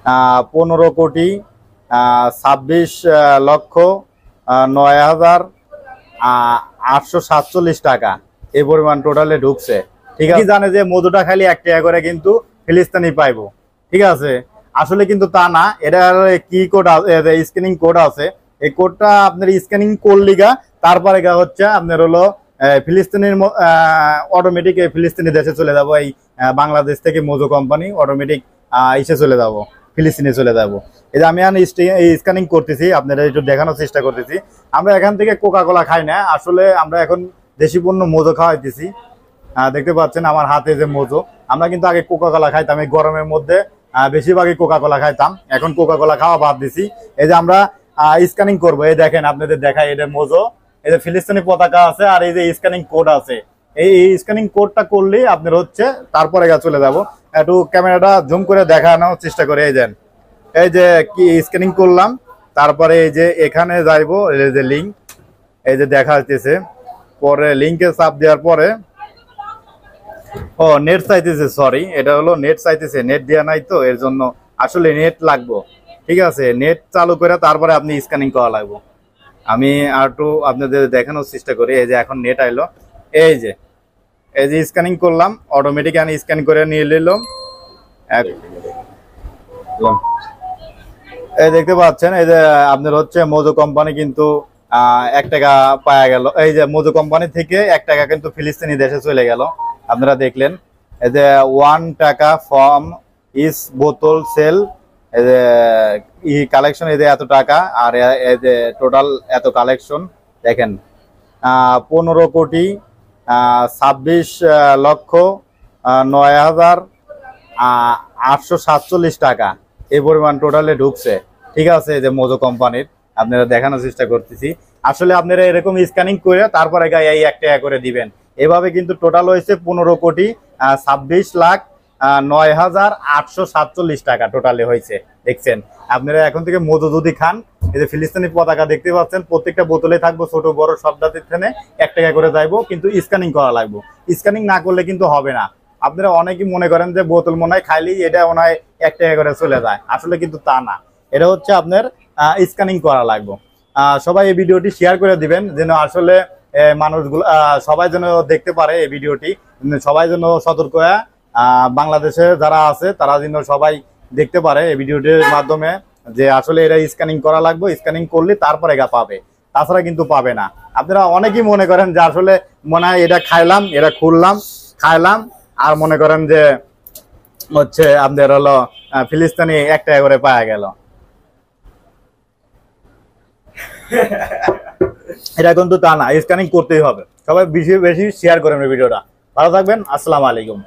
15,26,9,847 টাকা এই পরিমাণ টোটালে ঢুকছে। ঠিক আছে, জানে যে মধুটা খালি 1 টাকা করে কিন্তু ফিলিস্তিনি পাইবো। ঠিক আছে, আসলে কিন্তু তা না। এটা কি কোড স্ক্যানিং কোড আছে, এই কোডটা আপনার স্ক্যানিং করলিগা তারপরে হচ্ছে আপনার হলো ফিলিস্তিনের অটোমেটিক ফিলিস্তিনি দেশে চলে যাবো। এই বাংলাদেশ থেকে মধু কোম্পানি অটোমেটিক ইসে চলে যাব, ফিলিস্তিনে চলে যাব। এই যে আমি স্ক্যানিং করতেছি, আপনারা একটু দেখানোর চেষ্টা করতেছি। আমরা এখান থেকে কোকা কোলা খাই না, আসলে আমরা এখন দেশি পণ্য মধু খাওয়াইতেছি। দেখতে পাচ্ছেন আমার হাতে যে মধু। আমরা কিন্তু আগে কোকা কোলা খাইতাম, এই গরমের মধ্যে বেশিরভাগই কোকা কোলা খাইতাম, এখন কোকা কোলা খাওয়া বাদ দিছি। এই যে আমরা স্ক্যানিং করবো, এই দেখেন আপনাদের দেখাই, এটা মধু, এই যে ফিলিস্তিনি পতাকা আছে আর এই যে স্ক্যানিং কোড আছে। এই স্ক্যানিং কোডটা করলে আপনার হচ্ছে তারপরে চলে যাব। একটু ক্যামেরাটা জুম করে দেখানোর চেষ্টা করে। এই যে কি স্ক্যানিং করলাম, তারপরে এই যে এখানে যাইবো, এই যে লিঙ্ক, এই যে দেখা যাচ্ছে, পরে লিঙ্কে চাপ দেওয়ার পরে ও নেট চাইতেছে, সরি এটা হলো নেট চাইতেছে, নেট দেওয়া নাই তো এর জন্য আসলে নেট লাগবো। ঠিক আছে, নেট চালু করে তারপরে আপনি স্ক্যানিং করা লাগবো। আমি আর একটু আপনাদের দেখানোর চেষ্টা করি। এই যে এখন নেট আইলো, এই যে স্ক্যানিং করলাম, অটোমেটিক আমি স্ক্যান করে নিয়ে নিলাম। এই দেখতে পাচ্ছেন, এই যে আপনার হচ্ছে মধু কোম্পানি কিন্তু 1 টাকা পাওয়া গেল। এই যে মধু কোম্পানি থেকে 1 টাকা কিন্তু ফিলিস্তিনি দেশে চলে গেল, আপনারা দেখলেন। এই যে 1 টাকা ফর্ম ইস বোতল সেল, এই যে কালেকশন, এই যে এত টাকা, আর এই যে টোটাল এত কালেকশন দেখেন, 15,26,9,847 টাকা এই পরিমাণ টোটালে ঢুকছে। ঠিক আছে, এই যে মধু কোম্পানির আপনারা দেখানোর চেষ্টা করতেছি। আসলে আপনারা এরকম স্ক্যানিং করে তারপরে এই 1 টাকা করে দিবেন। এভাবে কিন্তু টোটাল হয়েছে 15,26,09,847 টাকা টোটালে হয়েছে। দেখছেন, আপনারা এখন থেকে মধু যদি খান, এই যে ফিলিস্তিনি পতাকা দেখতে পাচ্ছেন, প্রত্যেকটা বোতলে থাকবো, ছোট বড় সব জাতির থেকে 1 টাকা করে যাইবো, কিন্তু স্ক্যানিং করা লাগবে। স্ক্যানিং না করলে কিন্তু হবে না। আপনারা অনেকেই মনে করেন যে বোতল মনে হয় খাইলেই এটা মনে হয় 1 টাকা করে চলে যায়, আসলে কিন্তু তা না। এটা হচ্ছে আপনার স্ক্যানিং করা লাগবে। সবাই এই ভিডিওটি শেয়ার করে দিবেন, যেন আসলে মানুষগুলো সবাই যেন দেখতে পারে এই ভিডিওটি, সবাই যেন সতর্ক হয়ে বাংলাদেশে যারা আছে তারা যেন সবাই দেখতে পারে এই ভিডিওটির মাধ্যমে, যে আসলে এটা স্ক্যানিং করা লাগবে। স্ক্যানিং করলে তারপরে পাবে, তাছাড়া কিন্তু পাবে না। আপনারা অনেকেই মনে করেন যে আসলে মনে হয় এটা খাইলাম, এটা খুললাম, খাইলাম, আর মনে করেন যে হচ্ছে আপনাদের হলো ফিলিস্তিনি 1 টাকা করে পাওয়া গেল। এটা কিন্তু তা না, স্ক্যানিং করতেই হবে। সবাই বেশি বেশি শেয়ার করেন ভিডিওটা। ভালো থাকবেন, আসসালামু আলাইকুম।